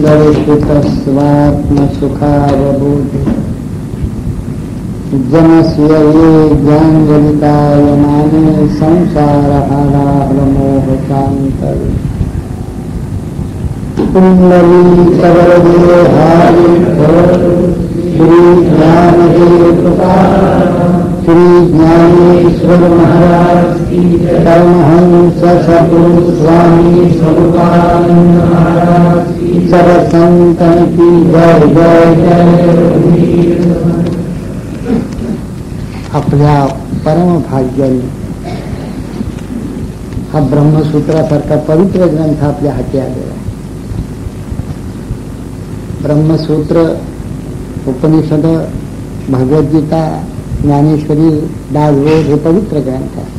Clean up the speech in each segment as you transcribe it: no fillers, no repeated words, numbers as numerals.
मंगलश्रुत स्वात्मसुखावबोधि जनस्य ये ज्ञानजनितायमाने संसारहाराहरमोहशान्तरे कुण्डलीकवरदेहारि श्री ज्ञानदेवप्रकाश श्री ज्ञानेश्वर महाराज की परमहंस सद्गुरु स्वामी स्वरूपानंद महाराज की सरसंतन की जय जय जय। आपल्या परम भाग्याने हा ब्रह्मसूत्रासारखा पवित्र ग्रंथ आपल्या हाती आलेला आहे. ब्रह्मसूत्र, उपनिषद, भगवद्गीता, ज्ञानेश्वरी, दासबोध हे पवित्र ग्रंथ आहे.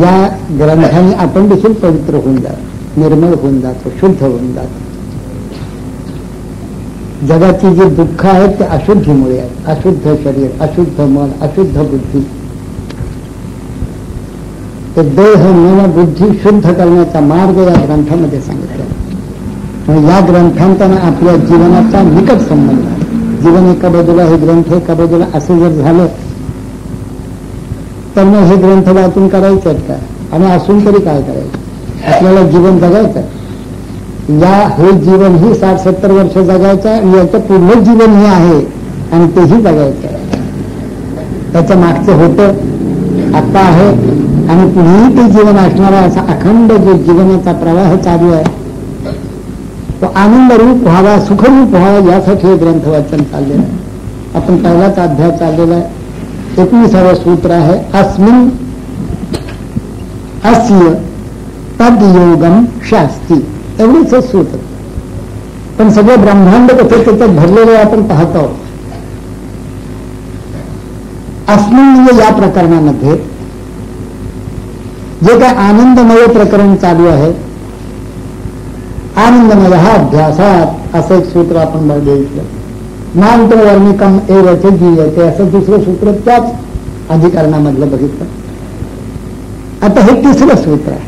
या ग्रंथाने आपण देखील पवित्र होऊन जातो, निर्मळ होऊन जातो, शुद्ध होऊन जातो. जगाची जी दुःख आहेत ते अशुद्धीमुळे आहेत. अशुद्ध शरीर, अशुद्ध मन, अशुद्ध बुद्धी. ते देह मन बुद्धी शुद्ध करण्याचा मार्ग या ग्रंथामध्ये सांगितला. या ग्रंथांतना आपल्या जीवनाचा निकट संबंध आहे. जीवन एका बाजूला, हे ग्रंथ एका बाजूला, असं जर झालं तर मग हे ग्रंथ वाचून करायचे आहेत का? आणि असून तरी काय करायचं? आपल्याला जीवन जगायचं. हे जीवन ही 60-70 वर्ष जगायचं आणि याचं पूर्ण जीवन हे आहे आणि तेही जगायचं आहे. त्याच्या मागचं होतं, आता आहे आणि पुढेही ते जीवन असणारा असा अखंड जो जीवनाचा प्रवाह चालू आहे तो आनंदरूप व्हावा, सुखरूप व्हावा यासाठी हे ग्रंथ वाचन चाललेलं आहे. आपण पहिलाच अध्याय चाललेला आहे. 19वे सूत्र आहे अस्मिन् अस्य तद्योगम शास्ती. एवढीच सूत्र, पण सगळं ब्रह्मांड कसं त्याच्यात भरलेलं आहे आपण पाहतो. अस्मिन् म्हणजे या प्रकरणामध्ये जे काय आनंदमय प्रकरण चालू आहे, आनंदमय हा अभ्यासात असं एक सूत्र आपण बघितलं. नांतो वर्णिकम एवचे जीयते असं दुसरं सूत्र त्याच अधिकरणामधलं बघितलं. आता हे तिसरं सूत्र आहे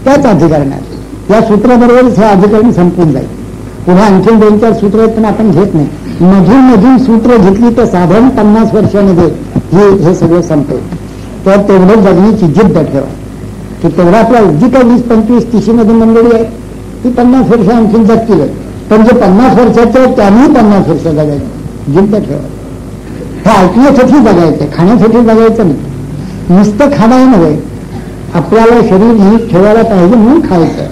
त्याच अधिकरणात. या सूत्राबरोबरच हे अधिकरण संपून जाईल. पुन्हा आणखी 2-4 सूत्र आहेत पण आपण घेत नाही. मधून मधून सूत्र घेतली तर साधारण 50 वर्षामध्ये हे सगळं संपेल. तर तेवढं जगण्याची जिद्द ठेवा की तेवढा आपल्या जी काही 20, 25, 30 मध्ये मंडळी आहे ती 50 वर्ष आणखी जगतील. पण जे 50 वर्षाचे त्यांनी 50 वर्ष जगायचे जिद्द ठेवा. हे ऐकण्यासाठी जगायचं, खाण्यासाठी जगायचं नाही. नुसतं खाणं नव्हे, आपल्याला शरीर नीट ठेवायला पाहिजे म्हणून खायचं.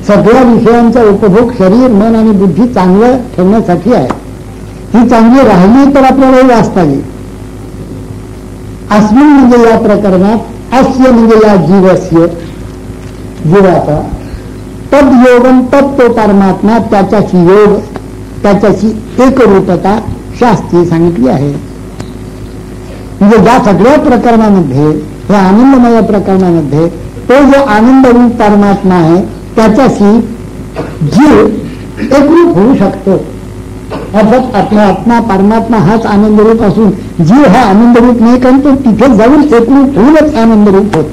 सगळ्या विषयांचा उपभोग शरीर, मन आणि बुद्धी चांगलं ठेवण्यासाठी आहे. ही चांगली राहिली तर आपल्यालाही वाचता येईल. अस्मिन् म्हणजे या प्रकरणात, अस्य म्हणजे या जीवस्य, जीवाचा, तद्योगम तत् तो परमात्मा, त्याच्याशी योग, त्याच्याशी एकरूपता शास्त्री सांगितली आहे. म्हणजे या सगळ्या प्रकरणामध्ये, या आनंदमय प्रकरणामध्ये तो जो आनंदरूप परमात्मा आहे त्याच्याशी जीव एकरूप होऊ शकतो. अर्थात आपला आत्मा परमात्मा हाच आनंदरूप असून जीव हा आनंदरूप नाही, कारण तो तिथे जाऊन एकरूप होऊनच आनंदरूप होत.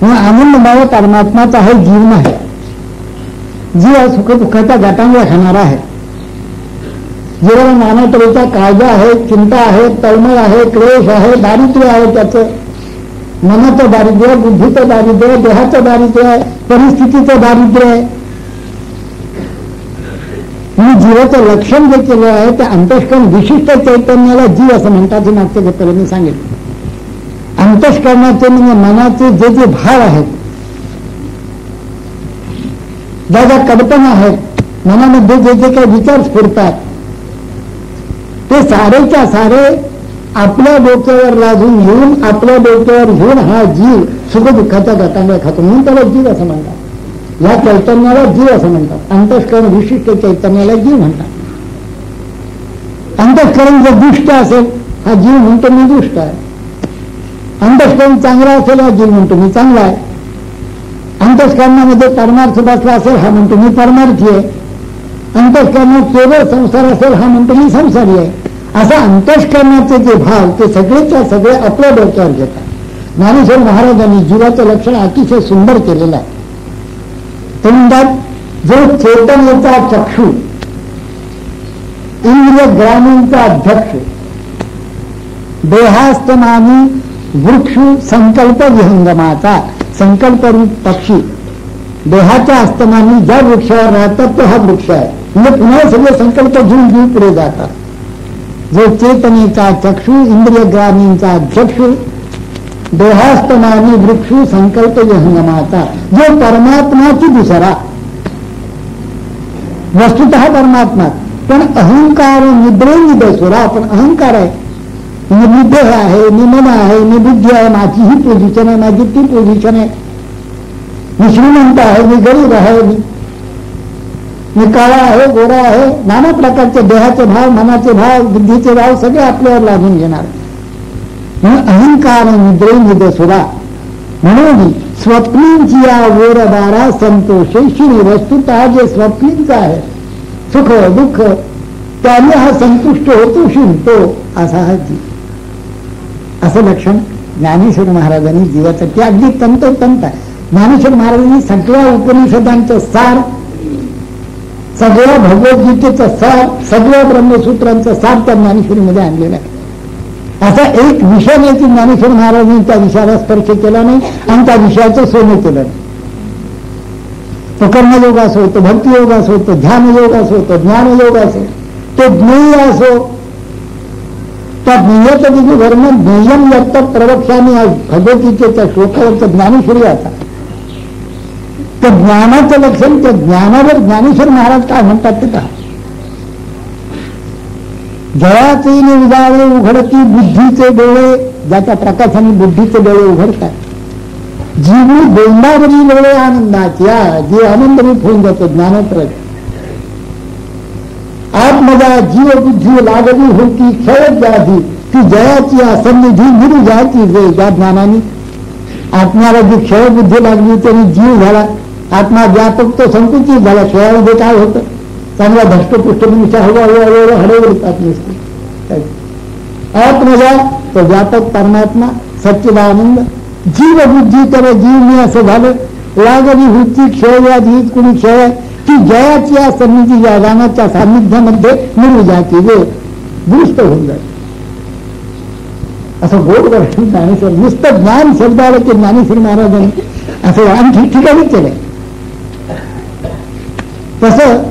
आनंदमय परमात्माचा हा जीव नाही. जीव हा सुखदुःखाच्या गटांगळ्या खाणारा आहे. जीवाला नाना तऱ्हेच्या काळजा आहे, चिंता आहे, तळमळ आहे, क्लेश आहे, दारिद्र्य आहे. त्याचं मनाचं दारिद्र्य, बुद्धीचं दारिद्र्य, देहाचं दारिद्र्य आहे, परिस्थितीचं दारिद्र्य आहे. म्हणून जीवाचं लक्षण जे केलं आहे ते अंतःकरण विशिष्ट चैतन्याला जीव असं म्हणतात. हे मागच्या घेतलं मी सांगितलं. अंतःकरणाचे म्हणजे मनाचे जे जे भाव आहेत, ज्या ज्या कल्पना आहेत, मनामध्ये जे जे काही विचार स्फुरतात ते सारेच्या सारे आपल्या डोक्यावर लादून घेऊन, आपल्या डोक्यावर घेऊन हा जीव सुखदुःखाच्या गटांगळ्या खातो. म्हणून त्याला जीव असं म्हणतात. या चैतन्याला जीव असं म्हणतात. अंतःकरण विशिष्ट चैतन्याला जीव म्हणतात. अंतःकरण जर दुष्ट असेल हा जीव म्हणतो मी दुष्ट आहे. अंतःकरण चांगला असेल हा जीव म्हणतो मी चांगला आहे. अंतःकरणामध्ये परमार्थ बसला असेल हा म्हणतो मी परमार्थी आहे. अंतःकरणात केवळ संसार असेल हा म्हणतो मी संसारी आहे. असं अंतःकरणाचे जे भाव ते सगळेच्या सगळे आपल्या डोक्यावर घेतात. ज्ञानेश्वर महाराजांनी जीवाचं लक्षण अतिशय सुंदर केलेलं आहे. ते म्हणतात जो चेतनेचा चक्षु, इंद्रिय ग्रामीणचा अध्यक्ष, देहास्तमानी वृक्षु संकल्प विहंगमाचा, संकल्परूप पक्षी देहाच्या अस्तमानी ज्या वृक्षावर राहतात तो हा वृक्ष आहे. म्हणजे पुन्हा सगळे संकल्प घेऊन घेऊन पुढे जातात. जो चेतनेचा चक्षु, इंद्रिय ग्रामीणचा अध्यक्षु, देहास्तमानी वृक्षु संकल्प विहंगमाचा, जो परमात्माची दुसरा, वस्तुतः परमात्मा पण अहंकार निद्रे निदसुरा. पण अहंकार आहे, मी देह आहे, मी मन आहे, मी बुद्धी आहे, माझी ही पोझिशन आहे, माझी ती पोझिशन आहे, मी श्रीमंत आहे, मी गरीब आहे, मी काळा आहे, गोरा आहे, नाना प्रकारचे देहाचे भाव, मनाचे भाव, बुद्धीचे भाव सगळे आपल्यावर लागून घेणार. म्हणून अहंकार निद्रे निदसुरा. म्हणून स्वप्नींची या वोरबारा संतोषेशी, वस्तुतः जे स्वप्नींच आहे सुख दुःख त्याने हा संतुष्ट होतो, शिवतो असा हा जीव. असं लक्षण ज्ञानेश्वर महाराजांनी जीवाचं, ते अगदी तंतोतंत आहे. ज्ञानेश्वर महाराजांनी सगळ्या उपनिषदांचं सार, सगळ्या भगवद्गीतेचं सार, सगळ्या ब्रह्मसूत्रांचं सार त्या ज्ञानेश्वरीमध्ये आणलेलं आहे. असा एक विषय नाही की ज्ञानेश्वर महाराजांनी त्या विषयाला स्पर्श केला नाही आणि त्या विषयाचं सोनं केलं नाही. तो कर्मयोग असो, तो भक्तियोग असो, तो ध्यानयोग असो, तो ज्ञानयोग असो, तो ज्ञेय असो, त्या ज्ञेयाचं जे वर्णन ज्ञेयम व्यक्त प्रवक्ष्याने भगवद्गीतेच्या श्लोकावरचं ज्ञानेश्वरी आता, त्या ज्ञानाचं लक्षण, त्या ज्ञानावर ज्ञानेश्वर महाराज काय म्हणतात ते का, जयाचे उजाळे उघडती बुद्धीचे डोळे, ज्याच्या प्रकाशाने बुद्धीचे डोळे उघडतात, जीवी दोंडावरी डोळे आनंदाच्या, जे आनंदरूप होऊन जातो ज्ञानप्रद. आत्मजा जीव बुद्धी लागली होती क्षय व्याधी, ती जयाची असन्निधी निर्जाची जे, ज्या ज्ञानाने आत्म्याला जी क्षयबुद्धी लागली त्याने जीव झाला, आत्मा व्यापक तो संकुचित झाला. क्षयामध्ये काय होतं, चांगला धष्टपुष्ट मनुष्य हळूहळू हळूहळूतात नसते. आत्मजा तो व्यापक परमात्मा सच्चिदानंद, जीव बुद्धी तर जीव मी असं झालं, लागली होती क्षयव्याधी कुणी क्षय, ती जयाची या सन्निधी या ज्ञानाच्या सान्निध्यामध्ये निर्विजाची जे दुरुस्त होऊन जाते. असं गोड वर्षण ज्ञानेश्वर, नुसतं ज्ञान शब्दाला ते ज्ञानेश्वर महाराजांनी असं आणखी ठिकाणी केलंय. तसं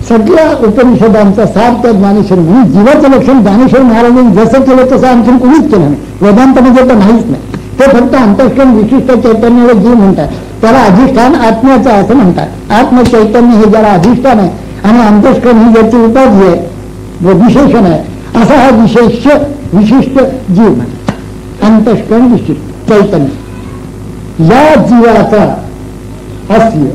सगळ्या उपनिषदांचा सार त्या ज्ञानेश्वर, म्हणून जीवाचं लक्षण ज्ञानेश्वर महाराजांनी जसं केलं तसं आणखी कुणीच केलं नाही. वेदांतामध्ये तर नाहीच नाही. ते फक्त अंतःकरण विशिष्ट चैतन्याला जीव म्हणतात, त्याला अधिष्ठान आत्म्याचं असं म्हणतात. आत्मचैतन्य हे ज्याला अधिष्ठान आहे आणि अंतःकरण ही ज्याची उपाधी आहे व विशेषण आहे, असा हा विशिष्ट जीव म्हणतात. अंतःकरण विशिष्ट चैतन्य या जीवाचा अस्य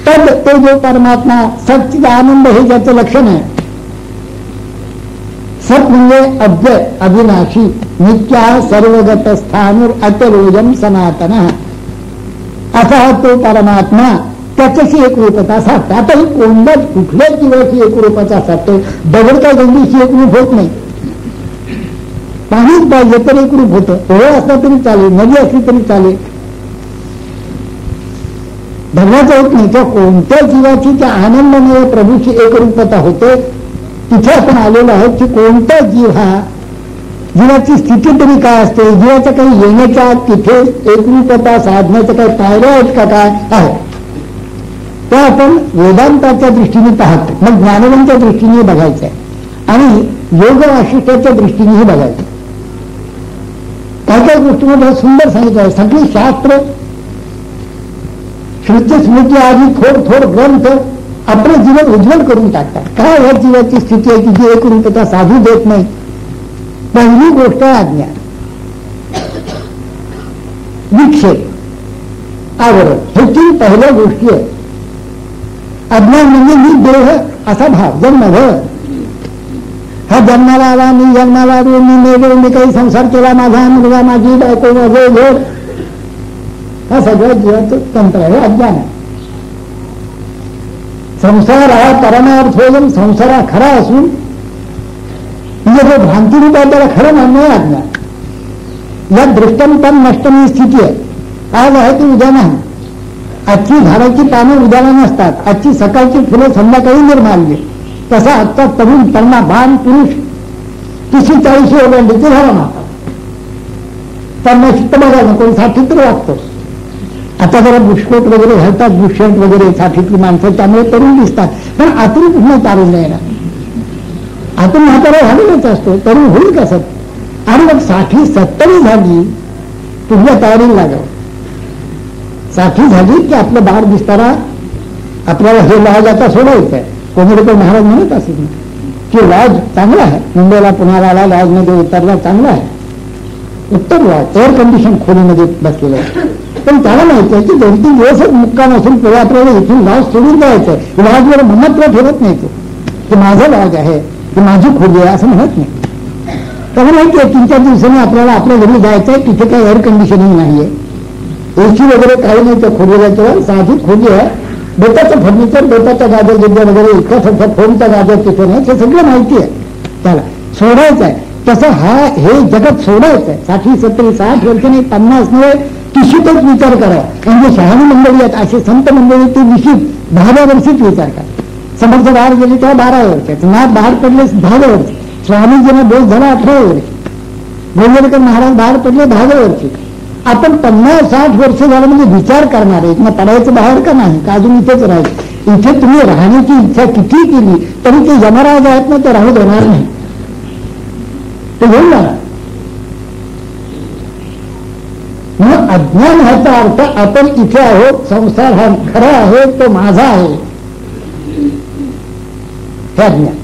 तद, तो जो परमात्मा सच्चिद आनंद हे ज्याचं लक्षण आहे. सत म्हणजे अव्यय अविनाशी नित्या सर्वगत स्थानूर अतरोजम सनातन, असा हा तो परमात्मा, त्याच्याशी एकरूपता साधते. आता ही कोणत्या कुठल्या जीवाची एकरूपता साधते, दगड काय गंगीशी एकरूप होत नाही. पाणीच पाहिजे तर एकरूप होतं, ओळ असला तरी चालेल, नदी असली तरी चालेल, धर्माचं होत नाही. किंवा कोणत्या जीवाची त्या आनंदमय प्रभूची एकरूपता होते, तिथे आपण आलेलो आहोत की कोणता जीव हा, जीवाची स्थिती तरी काय असते, जीवाचं काही येण्याच्या तिथे एकरूपता साधण्याचं काही पायऱ्या आहेत का काय आहे, त्या आपण वेदांताच्या दृष्टीने पाहतो. मग ज्ञानवंताच्या दृष्टीने बघायचं आहे आणि योग वाशिष्ठाच्या दृष्टीनेही बघायचं. काय काय गोष्टीमध्ये सुंदर सांगितलं आहे. सगळी शास्त्र श्रुती स्मृती आधी थोड ग्रंथ आपलं जीवन उज्ज्वल करून टाकतात. काय ह्या जीवाची स्थिती आहे की जी एकरूपता साधू देत नाही. पहिली गोष्ट आहे अज्ञान, विक्षेप, आवरण, हे तीन पहिल्या गोष्टी आहेत. अज्ञान म्हणजे मी देह असा भाव, जन्मभर हा जन्माला आला, मी जन्माला आलो, मी मेलो, मी काही संसार केला, माझा मुलगा, माझी बायको, माझं घर, हा सगळ्या जीवाचं तंत्र आहे, अज्ञान आहे. संसार हा परमार्थ होईल, संसार हा खरा असून म्हणजे जो भ्रांतीरूप आहे त्याला खरं मान्य आहे अज्ञान. या दृष्टम पण नष्टमी स्थिती आहे, आज आहे ती उद्या नाही. आजची झाडाची पानं उद्याला नसतात, आजची सकाळची फुलं संध्याकाळी निर्माल्य. तसा आजचा तरुण तरुणा बाण पुरुष 30-40 ओलांडीचे झाला मारतात. त्यांना चित्त बघायला नको, 60 तर वागतो. आता जरा बुशकोट वगैरे घालतात, बुशर्ट वगैरे 60तली माणसं, त्यामुळे तरुण दिसतात. पण आतून कुठलं तारून नाही ना, आतून म्हातारा झालेलाच असतो, तरुण होईल कसं. आणि मग 60-70 झाली, तुझ्या तयारीला लागावं. 60 झाली की आपलं बाळ दिसताना आपल्याला हे लॉज आता सोडायचं आहे. कोणी महाराज म्हणत असेल ना की लॉज चांगला आहे, मुंबईला पुण्याला लॉजमध्ये उतरला चांगला आहे, उत्तर लॉज एअर कंडिशन खोलीमध्ये बसलेलं आहे. पण त्याला माहिती आहे की 2-3 दिवसच मुक्काम असून पुढे आपल्याला इथून लॉज सोडून द्यायचं. लॉजवर महत्व ठेवत नाही तो की माझं लॉज आहे, की माझी खोली आहे असं म्हणत नाही. त्याला माहिती आहे 3-4 दिवसांनी आपल्याला आपल्या घरी जायचं आहे, तिथे काही एअर कंडिशनिंग नाहीये, एसी वगैरे काही नाही. त्या खोलीला तेव्हा साहजिक खोली आहे, बेताचं फर्निचर, बेताचा गाजर गिद्या वगैरे इतका सध्या फोनचा गाजर तिथे नाही, ते सगळं माहिती आहे. त्याला सोडायचं आहे. तसं हे जगत सोडायचं आहे. 60-70-60 वर्ष नाही, 50 नव्हे, 30तच विचार करा. म्हणजे शहाणी मंडळी आहेत, असे संत मंडळी ते 20-10व्या वर्षीच विचार करा. समर्थ बाहेर गेले तेव्हा 12 वर्षाचे, ना बाहेर पडले 10व्या वर्षी. स्वामीजींना बोध झाला 18व्या वर्षी, गोंदवलेकर महाराज बाहेर पडले 10व्या वर्षी. आपण 50-60 वर्ष झालं म्हणजे विचार करणार आहे, मग पडायचं बाहेर का नाही, का अजून इथेच राहायचं. इथे तुम्ही राहण्याची इच्छा किती केली तरी ते यमराज आहेत ना, ते राहू देणार नाही, ते घेऊन जाणार. मग अज्ञान ह्याचा अर्थ आपण इथे आहोत, संसार हा खरा आहे, तो माझा आहे, हे अज्ञान.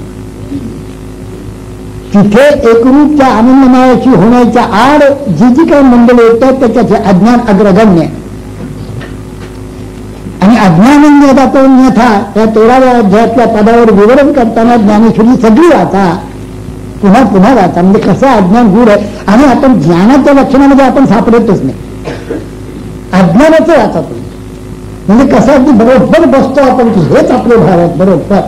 तिथे एकरूप त्या आनंदमयाची होण्याच्या आड जी काही मंडळी येतात त्याच्याचे अज्ञान अग्रगण्य. आणि अज्ञानन्यथा या 13व्या अध्यायातल्या पदावर विवरण करताना ज्ञानेश्वरी सगळी वाचा, पुन्हा पुन्हा वाचा. म्हणजे कसं अज्ञान गूढ आहे. आणि आपण ज्ञानाच्या लक्षणामध्ये आपण सापडतच नाही, अज्ञानाचं वाचा तुम्ही. म्हणजे कसं अगदी बरोबर बसतो आपण की हेच आपले भाव आहेत बरोबर.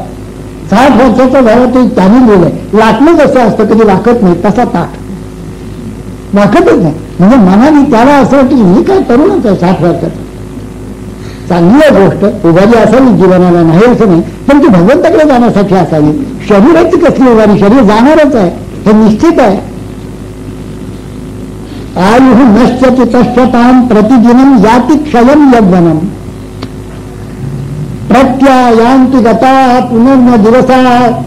60 वर्षाचा झाला ते त्यांनी लिहिलंय, लाटणं जसं असतं कधी वाकत नाही तसा ताट वाकतच नाही. म्हणजे मनाने त्याला असं वाटतं की मी काय तरुणच आहे 60 वर्षाचा. चांगली गोष्ट उभारी असावी जीवनाला, नाही असं नाही, पण ती भगवंताकडे जाण्यासाठी असावी. शरीराची कसली उभारी, शरीर जाणारच आहे हे निश्चित आहे. आयुः नश्यति तस्यतां प्रतिदिनं याति क्षयं यद्वनं प्रत्यायांति गता पुनर्न दिवसा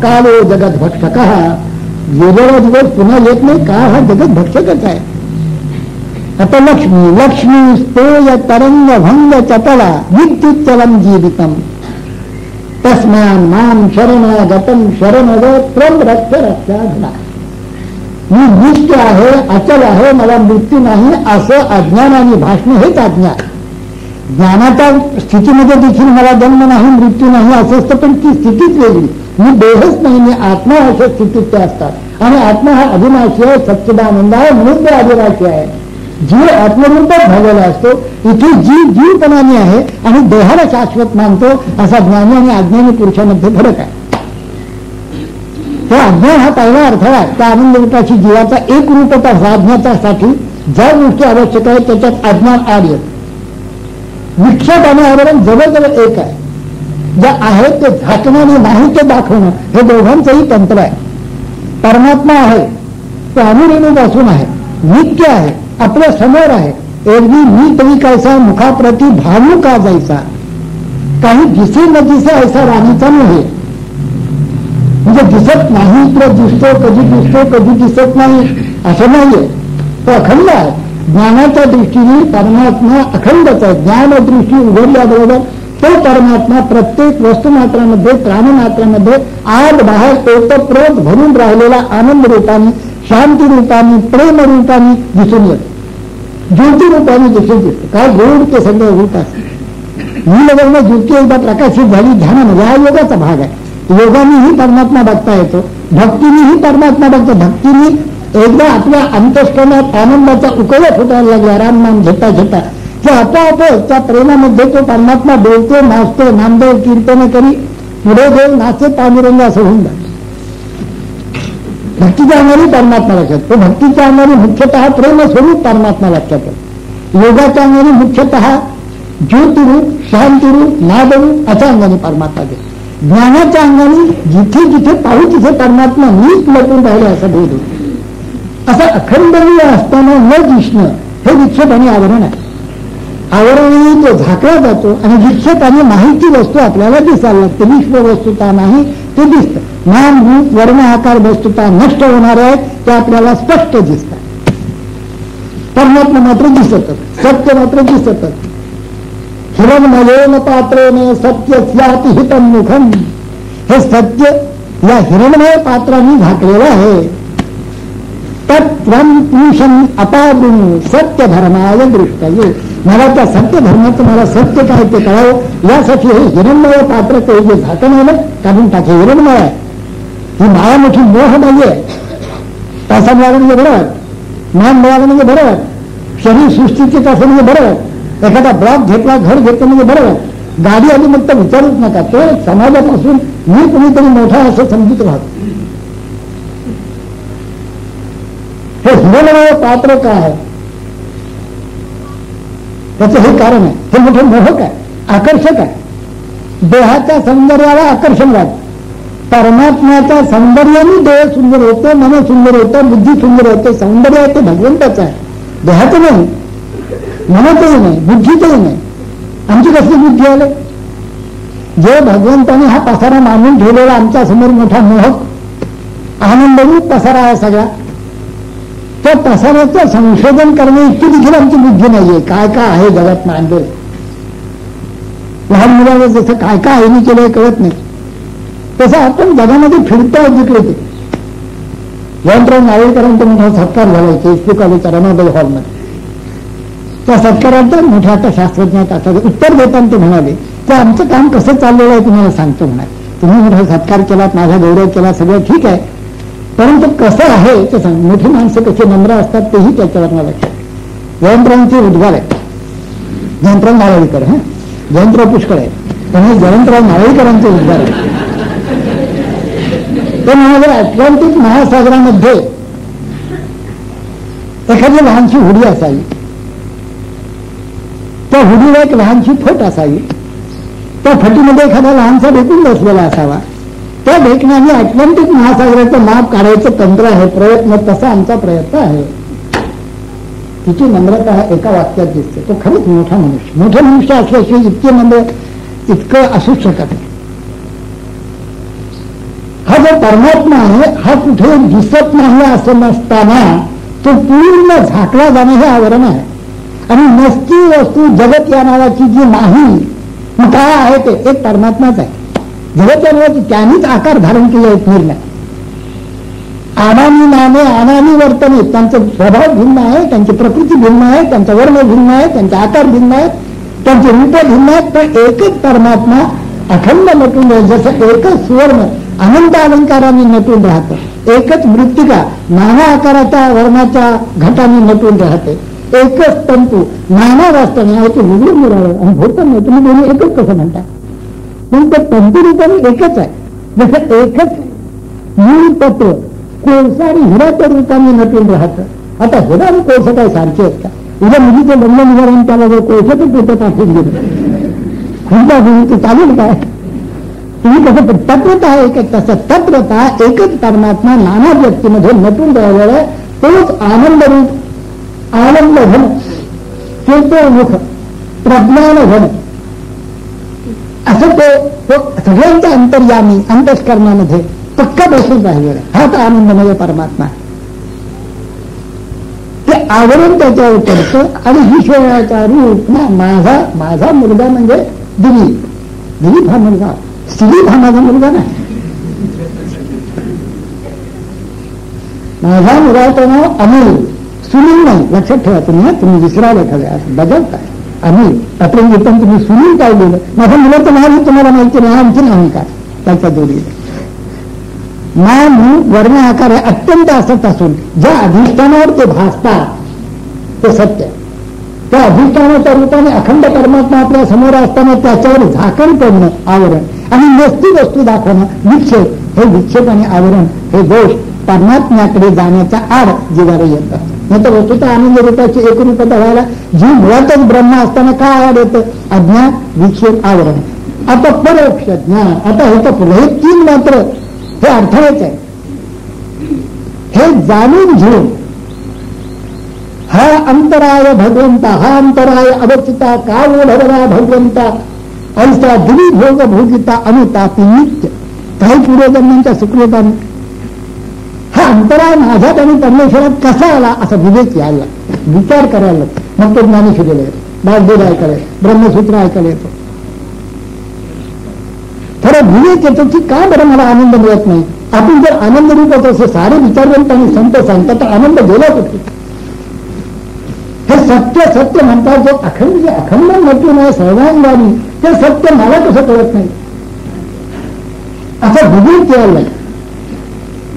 कालो जगत भक्षकः. गेलेला दिवस पुन्हा येत नाही, काळ हा जगत भक्षकच आहे. आता लक्ष्मी स्तोय तरंग भंग चपला विद्युच्चलं जीवितम तस्मान् मां शरणागतं शरणगोत्रं रक्ष रक्षाधना. मी नित्य आहे, अचल आहे, मला मृत्यू नाही असं अज्ञानाने भाषण हेच अज्ञान. ज्ञानाच्या स्थितीमध्ये देखील मला जन्म नाही, मृत्यू नाही असं असतं, पण ती स्थितीच वेगळी. मी देहच नाही, मी आत्मा अशा स्थितीत ते असतात. आणि आत्मा हा अविनाशी आहे, सच्चिदानंद आहे, म्हणून ते अविनाशी आहे. जीव आत्मरूपच झालेला असतो. इथे जीवपणाने आहे आणि देहाला शाश्वत मानतो, असा ज्ञानी आणि अज्ञानी पुरुषामध्ये फरक आहे. तो अज्ञान हा पहिला अडथळा आहे. त्या आनंद रूपाची जीवाचा एक रूपता साधण्यासाठी ज्या गोष्टी आवश्यक आहेत त्याच्यात अज्ञान आड येत. विक्षेप आणि आवरण जवळजवळ एक आहे. जे आहे ते झाकणं नाही ते दाखवणं हे दोघांचंही तंत्र आहे. परमात्मा आहे, तो अनुरेणू बसून आहे, नित्य आहे, आपल्या समोर आहे. एरवी मी तरी कैसा मुखाप्रती भावू का जायचा, काही दिसे न दिसे ऐसा राणीचा नव्हे. म्हणजे दिसत नाही तर दिसतो, कधी दिसत नाही असं नाहीये. तो अखंड आहे. ज्ञानाच्या दृष्टीने परमात्मा अखंडच आहे. ज्ञानदृष्टी उघडल्याबरोबर तो परमात्मा प्रत्येक वस्तुमात्रामध्ये, प्राणमात्रामध्ये आत बाहेर ओतप्रोत भरून राहिलेला आनंद रूपाने, शांती रूपाने, प्रेम रूपाने दिसून येतो, ज्योती रूपाने दिसून येतो. काय गोड ते सगळं रूप असतं. नीलवर्ण ज्योती एकदा प्रकाशित झाली ध्यानामध्ये, हा योगाचा भाग आहे. योगानेही परमात्मा बघता येतो, भक्तीनेही परमात्मा बघतो. भक्तीने एकदा आपल्या अंतःकरणात आनंदाचा उकळा फुटायला लागला, राम नाम घेता घेता, की आपोआपच त्या प्रेमामध्ये तो परमात्मा बोलतो, नाचतो, नामदेव कीर्तन करी पुढे देव नाचे पांडुरंग असं होऊन जात. भक्तीच्या आणारी परमात्मा लक्षात, तो भक्तीच्या आणारी मुख्यतः प्रेम स्वरूप परमात्मा लक्षात येतो. योगाच्या आणारी मुख्यतः ज्योतिरूप, शांतिरूप, नादरूप अशा अंगाने परमात्मा दिसतो. ज्ञानाच्या अंगाने जिथे जिथे पाहू तिथे परमात्मा नीट लपून राहिले असं बोध होतो. असं अखंडनीय असताना न दिसणं हे विक्षेप आणि आवरण आहे. आवरणाने तो झाकला जातो आणि विक्षेपाने माहिती वस्तू आपल्याला दिसायला लागते. विश्व वस्तुता नाही ते दिसतं. नाम रूप वर्ण आकार वस्तुता नष्ट होणार आहेत ते आपल्याला स्पष्ट दिसतात. परमात्मा मात्र दिसतच, सत्य मात्र दिसतच. हिरणमयेन पात्रेने सत्यस्याति हितम मुखम. हे सत्य या हिरणमय पात्राने झाकलेलं आहे. तत्त्वं पुरुषं अपावृणु सत्य धर्माय दृष्टये. मला त्या सत्य धर्माचं मला सत्य काय ते कळावं यासाठी हे हिरणमय पात्र ते जे झाकण आहे ना काढून टाके. हिरणमय आहे, ही माया मोठी मोह नाहीये. पैसा मिळाला म्हणजे बरोबर, ज्ञान मिळालं म्हणजे बरोबर, शरीर सृष्टीचे कसं म्हणजे बरोबर, एखादा ब्लॉक घेतला घर घेतलं म्हणजे बरोबर, गाडी आली मग तर विचारूच नका. तो समाजापासून मी कुणीतरी मोठा असं समजूत राहतो. हे हिरणमय पात्र काय आहे त्याचं हे कारण आहे. हे मोठं मोहक आहे, आकर्षक आहे. देहाच्या सौंदर्याला आकर्षण वाटतं. परमात्म्याच्या सौंदर्याने देह सुंदर होतं, मन सुंदर होतं, बुद्धी सुंदर होते. सौंदर्य आहे ते भगवंताचं आहे, देहाचं नाही, मनाचंही नाही, बुद्धीचंही नाही. आमची कसली बुद्धी आले? जे भगवंताने हा पसारा मांडून ठेवलेला आमच्या समोर मोठा मोहक आनंदरूप पसारा आहे सगळा, त्या पसाऱ्याचं संशोधन करणे इतकी देखील आमची बुद्धी नाहीये. काय काय आहे जगात मांडले, लहान मुलाला जसं काय काय आहे केलं कळत नाही तसं आपण जगामध्ये फिरतो जिकडे ते. जयंतराव नारळीकरांचा मोठा सत्कार झाला इस्पी कॉलेजच्या रमाबाई हॉलमध्ये. त्या सत्कारात मोठ्या आता शास्त्रज्ञात असं उत्तर देताना ते म्हणाले की आमचं काम कसं चाललेलं आहे तुम्हाला सांगतो म्हणाले. तुम्ही मोठा सत्कार केलात, माझा गौरव केला, सगळं ठीक आहे, परंतु कसं आहे ते सांग. मोठी माणसं कशी नम्र असतात तेही त्याच्यावर मला लक्षात. जयंतरावांचे उद्गार आहे, जयंतराव नारळीकर, हा जयंतराव पुष्कळ आहे पण हे जयंतराव नारळीकरांचे उद्गार आहे. ते म्हणाले अटलांटिक महासागरामध्ये एखादी लहानशी हुडी असावी, त्या हुडीला एक लहानशी फट असावी, त्या फटीमध्ये एखादा लहानसा ढेकून बसलेला असावा. त्या ढेकणाने अटलांटिक महासागराचं माप काढायचं तंत्र आहे, प्रयत्न तसा आमचा प्रयत्न आहे. तिची नम्रता एका वाक्यात दिसते. तो खरंच मोठा मनुष्य, मोठे मनुष्य असल्याशिवाय इतके नम्र इतकं असू शकत नाही. हा जो परमात्मा आहे हा कुठे दिसत नाही असं नसताना तो पूर्ण झाकला जाणं हे आवरण आहे. आणि नसती वस्तू जगत या नावाची जी नाही काय आहे ते एक परमात्माच आहे. जगत या नावाची त्यांनीच आकार धारण केले आहेत. निर्णय आनानी नामे आनानी वर्तने, त्यांचे स्वभाव भिन्न आहे, त्यांची प्रकृती भिन्न आहे, त्यांचा वर्ण भिन्न आहे, त्यांचे आकार भिन्न आहेत, त्यांचे रूप भिन्न आहेत, पण एकच परमात्मा अखंड नटून राहील. जसं एकच सुवर्ण अनंत अलंकाराने नटून राहतं, एकच मृत्तिका नाना आकाराच्या वर्णाच्या घटाने नटून राहते, एकच तंतू नाना रस्त्याने आहे ते वेगळं मिळालं आणि होतं नाही. तुम्ही दोन्ही एकच कसं म्हणता? पण ते तंतू रूपाने एकच आहे. जसं एकच मूळ तत्व कोळसा आणि हिराच्या रूपाने नटून राहतं. आता हिरा आणि कोळसा काय सारखे आहेत का? उद्या मुलीचं लग्न निघालं त्याला जर कोळशाचं पेटत टाकून गेलं खुंटा होईल ते चालेल काय? तुम्ही कसं तत्वता आहे एक तसं तत्वता एकच परमात्मा नाना व्यक्तीमध्ये नटून राहिलेला आहे. तोच आनंद रूप आनंद घन चेतोमुख प्रज्ञान घन असं तो सगळ्यांच्या अंतर्यामी अंतस्करणामध्ये पक्का बसून राहिलेला हा तर आनंदमय परमात्मा. ते आवरण त्याच्यावर पडतं आणि ईश्वराचा रूप ना माझा मुलगा म्हणजे दिलीप हा मुलगा, दिलीप हा माझा मुलगा नाही. माझा मुलाचं नाव अनिल, सुनील नाही. लक्षात ठेवा तुम्ही विसरायला ठेवा बदलताय. अनिल आपण येताना तुम्ही सुनील काय लिहिलं? माझ्या मुलाचं नाव तुम्हाला माहिती नाही, आणखी नाव काय त्याच्या जोडीला नाम वर्ण आकार आहे अत्यंत असत असून ज्या अधिष्ठानावर ते भासतात ते सत्य. त्या अधिष्ठानाच्या रूपाने अखंड परमात्मा आपल्या समोर असताना त्याच्यावर झाकण पडणं आवरण आणि नसती वस्तू दाखवणं विक्षेप. हे विक्षेप आणि आवरण हे दोष परमात्म्याकडे जाण्याचा आड जीवाला येतात. नाही तर वस्तुतः आनंद रूपाची एकरूपता व्हायला जी मुळातच ब्रह्म असताना काय आवड येतं? अज्ञान, विक्षेप, आवरण. आता परोक्ष ज्ञान. आता हे तर पुढे हे तीन मात्र हे अडथळेच आहे. हे जाणून घेऊन हा अंतराय भगवंता, हा अंतराय अवस्थिता, का ओढवला भगवंता, ऐसा दिवी भोग भोगिता अनुतापी नित्य. काही पूर्वजन्मांच्या सुकृताने हा अंतराय माझ्यात आणि परमेश्वरात कसा आला असा विवेक यायला, विचार करायला. मग तो ज्ञानेश्वरी आहे, बालदेव ऐकायला, ब्रह्मसूत्र ऐकायला येतो. खरं विवेक येतो की का बरं मला आनंद मिळत नाही. आपण जर आनंद रूपात असे सारे विचारवंत आणि संत सांगतात तर आनंद गेला कुठे? हे सत्य सत्य म्हणतात, जो अखंड जे अखंड म्हटलं नाही सर्वांगाने, ते सत्य मला कसं कळत नाही असा विवेक यायला लागला.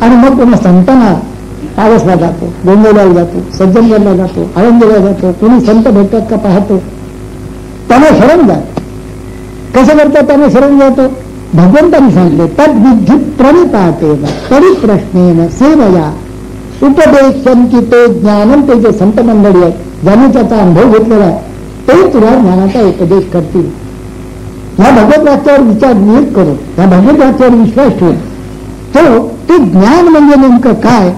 आणि मग पुन्हा संतांना पावसला जातो, गोंधळला जातो, सज्जनगडला जातो, आळंदीला जातो, कोणी संत भेटतात का पाहतो, त्यांना शरण जात. कसं करतात? त्यांना शरण जातो. भगवंतांनी सांगितले तद्विधी प्रणिपाते तरी प्रश्नेन सेवया उपदेशंती ते ज्ञानम. ते जे संत मंडळी आहेत ज्यांनी त्याचा अनुभव घेतलेला आहे ते तुला ज्ञानाचा उपदेश करतील. या भगवत वाक्यावर विचार नीट करून या भगवत वाक्यावर विश्वास ठेवून ते ज्ञान म्हणजे नेमकं काय,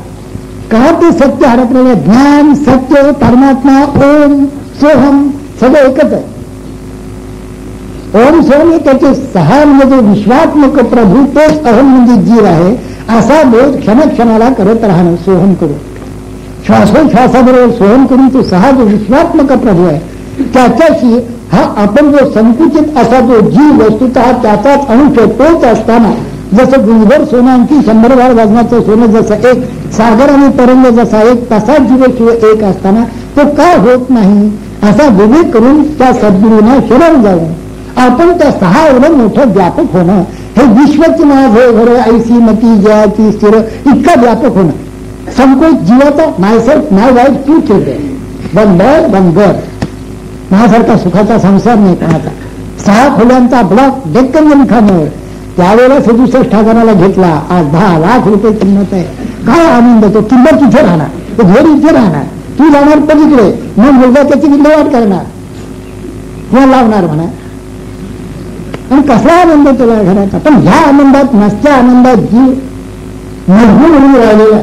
का ते सत्य हरपलेलं ज्ञान, सत्य, परमात्मा, ओम सोहम सगळं एकच आहे. ओम सोहम हे त्याचे सहा म्हणजे जो विश्वात्मक प्रभू तोच अहम म्हणजे जीव आहे असा बोध क्षणक्षणाला करत राहणं. सोहम करून श्वासोश्वासाबरोबर सोहम करून तो सहा जो विश्वात्मक प्रभू आहे त्याच्याशी हा आपण जो संकुचित असा जो जीव वस्तुतः त्याचाच अंश तोच असताना जसं गुंजभर सोनं आणखी 100 बार वजनाचं सोनं जसं एक, सागर आणि तरंग जसा एक, तसा जीवशिव एक असताना तो का होत नाही असा विवेक करून त्या सद्गुरूंना शरण जाऊन आपण त्या सहा एवढं मोठं व्यापक होणं, हे विश्वची माझे घर ऐसी मती जयाची स्थिर इतका व्यापक होणं. संकोच जीवाचा मायसेल्फ माय वाईफ तू ठेवते, वन बॉय वन गर्ल. माझ्यासारखा सुखाचा संसार नाही कोणाचा. 6 खोल्यांचा ब्लॉक डेक्कन जिमखान्यावर त्यावेळेला 67,000 घेतला, आज 10 लाख रुपये किंमत आहे. काय आनंद तो. किंमत तिथे राहणार, तो घर इथे राहणार, तू जाणार पलीकडे, मग मुलगा त्याची विल्हेवाट करणार किंवा लावणार म्हणा. आणि कसला आनंद तुला घराचा. पण ह्या आनंदात नसत्या आनंदात जीव मजबूर होऊन राहिलेला,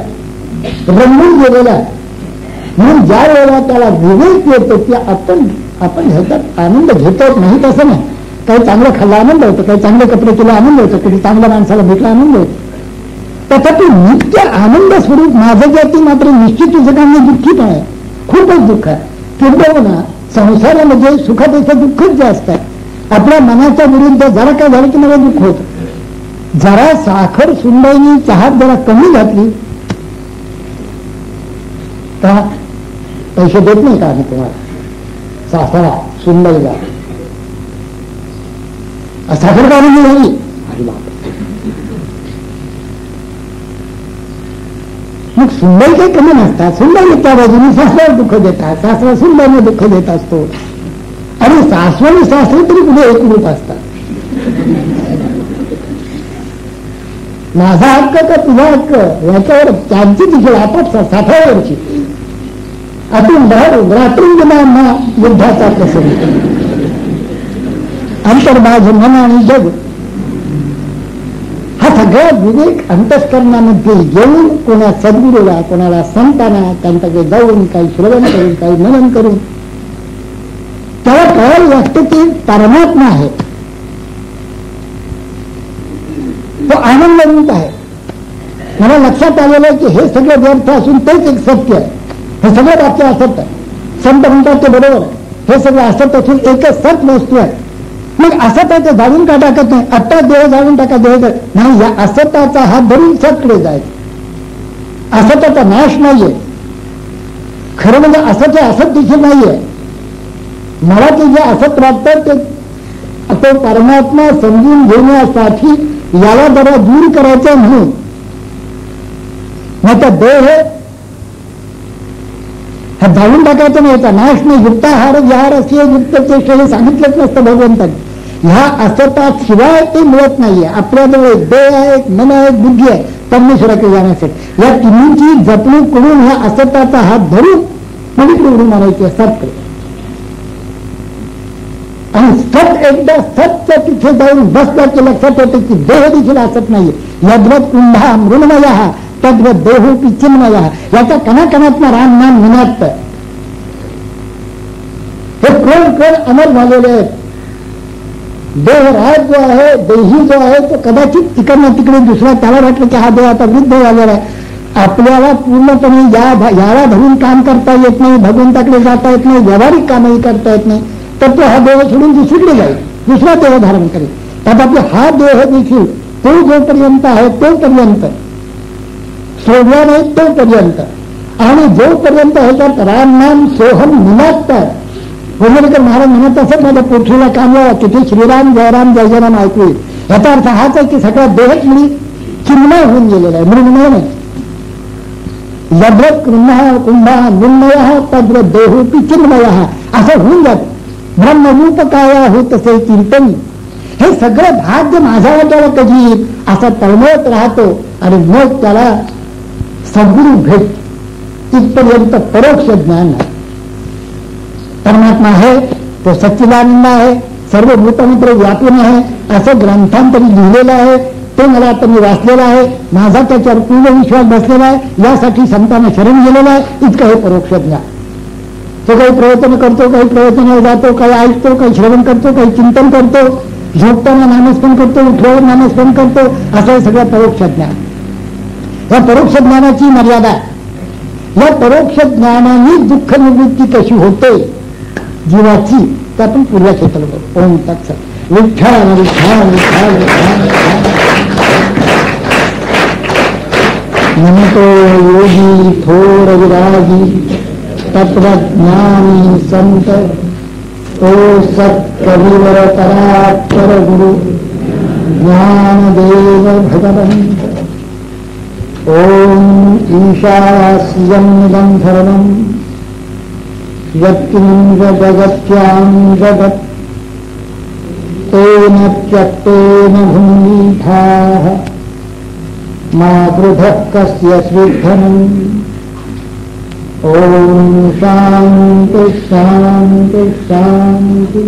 रंगून गेलेला. म्हणून ज्या वेळेला त्याला विवेक येतो की आपण ह्याच्यात आनंद घेतो नाही तसं नाही. काही चांगलं खाल्ला आनंद होतो, काही चांगले कपडे केला आनंद होतो, कधी चांगल्या माणसाला भेटला आनंद होतो. त्याच्यातून नित्य आनंद स्वरूप माझं जे ती मात्र निश्चित तुझं काम दुःखीत आहे, खूपच दुःख आहे. किंबहुना संसारामध्ये सुखापेक्षा दुःखच जास्त आहे. आपल्या मनाच्या विरुद्ध जरा काय झालं की मला दुःख होतं. जरा साखर सुंबाईनी चहात जरा कमी घातली का पैसे देत नाही का आम्ही तुम्हाला साखरा सुंबाईला साखर का नाही झाली. मग सुंबाई काही कमी नसतात. सुंबाई त्या बाजूने सासऱ्यावर दुःख देतात, सासरा सुंबाईने दुःख देत असतो. आणि सासू आणि सासरे तरी कुठे एकरूप असतात. माझा हक्क का तुझा हक्क याच्यावर त्यांची देखील आपापसात 60व्या वर्षी आपण रात्रींना युद्धाचा प्रसंग. अंतर्बाह्य मन आणि जग हा सगळा विवेक अंतःकरणामध्ये येऊन कोणा सद्गुरूला, कोणाला संतांना त्यांच्याकडे जाऊन काही श्रवण करून काही मनन करून त्याला कळायला लागतं की परमात्मा आहे, तो आनंदरूप आहे. मला लक्षात आलेलं आहे की हे सगळं व्यर्थ असून तेच एक सत्य आहे. हे सगळं वाक्य असत आहे. संत म्हणतात ते बरोबर आहे. हे सगळं असत असून एकच सत वस्तू आहे. मग असत आहे ते जाळून का टाकत नाही. आत्ता देह जाळून टाका, देह नाही. या असताचा हात धरून सतकडे जायचं. असताचा नाश नाहीये. खरं म्हणजे असत आहे, असत देखील नाहीये. मला ते जे असत वाटतं ते तो परमात्मा समजून घेण्यासाठी याला जरा दूर करायचं म्हणून. नाही तर देह हा जाळून टाकायचं नाही, याचा नाश नाही. युक्ताहार विहार असे युक्त चेष्ट हे सांगितलंच नसतं भगवंतांनी. ह्या असताशिवाय ते मिळत नाहीये. आपल्याजवळ एक देह आहे, एक मन आहे, एक बुद्धी आहे परमेश्वराकडे जाण्यासाठी. या तिन्हींची जपणूक करून ह्या असताचा हात धरून पलीकडे उडी मारायची सत्य. आणि सत एकदा सत्य तिथे जाऊन बसल्या की लक्षात होते की देह देखील असत नाहीये. यद्वत कुंभा मृण्मय तद्वत देहोपी चिन्मय. याच्या कणाकणातनं राम नाम निनादत. हे कोण कोण अमर झालेले आहेत. देहराज जो आहे, देही जो आहे तो कदाचित तिकडनं तिकडे दुसरा त्याला वाटलं की हा देह आता वृद्ध झालेला आहे. आपल्याला पूर्णपणे याला धरून काम करता येत नाही, भगवंताकडे जाता येत नाही, व्यावहारिक कामही करता येत नाही. तर तो हा देह सोडून दुसरीकडे जाईल, दुसरा देह धारण करेल. तथापि हा देह देखील तो जोपर्यंत आहे तोपर्यंत सोडला नाही तोपर्यंत. आणि जोपर्यंत ह्याच्यात राम नाम सोहम निनादतात. गोंधळकर महाराज म्हणत असत माझ्या पोथीला काम लावा, तिथे श्रीराम जयराम जय जयराम ऐकू येईल. याचा अर्थ हाच आहे की सगळा देहच मी चिन्मय होऊन गेलेला आहे, मृण्मय नाही. यद्वत कुंभा मृण्मय तद्वत देहोपी चिन्मय असं होऊन जात. ब्रह्मरूप काय होत तसे कीर्तनी. हे सगळं भाग्य माझ्या वाट्याला कधी असा तळमळत राहतो. आणि मग त्याला सद्गुरू भेट. तिथपर्यंत परोक्ष ज्ञान आहे. परमात्मा आहे तो सच्चिदानंद आहे, सर्व भूतमित्र व्यापून आहे असं ग्रंथांतरी लिहिलेलं आहे. ते मला आता मी वाचलेलं आहे. माझा त्याच्यावर पूर्ण विश्वास बसलेला आहे. यासाठी संतांना शरण गेलेला आहे. इतकं हे परोक्ष ज्ञान. तो काही प्रवचन करतो, काही प्रवचनाला जातो, काही ऐकतो, काही श्रवण करतो, काही चिंतन करतो, झोपताना नामस्मरण करतो, उठल्यावर नामस्मरण करतो. असं हे सगळं परोक्ष ज्ञान. या परोक्ष ज्ञानाची मर्यादा. या परोक्ष ज्ञानाने दुःख निवृत्ती कशी होते जीवाची ते आपण पुढल्या क्षेत्राला बघू. ओम तत्सत. विठ्ठल विठ्ठल विठ्ठल म्हणतो योगी थोर विरागी तत्वज्ञानी संत ओ सत कविवर परात्पर गुरु ज्ञानदेव भगवंत. ओम ईशास्यं निगंधरणं यत्किंच जगत्यां जगत् तेन त्यक्तेन भूमिठाः मातृभः कस्य स्विद्धनम्. ओम शांति शांति शांति.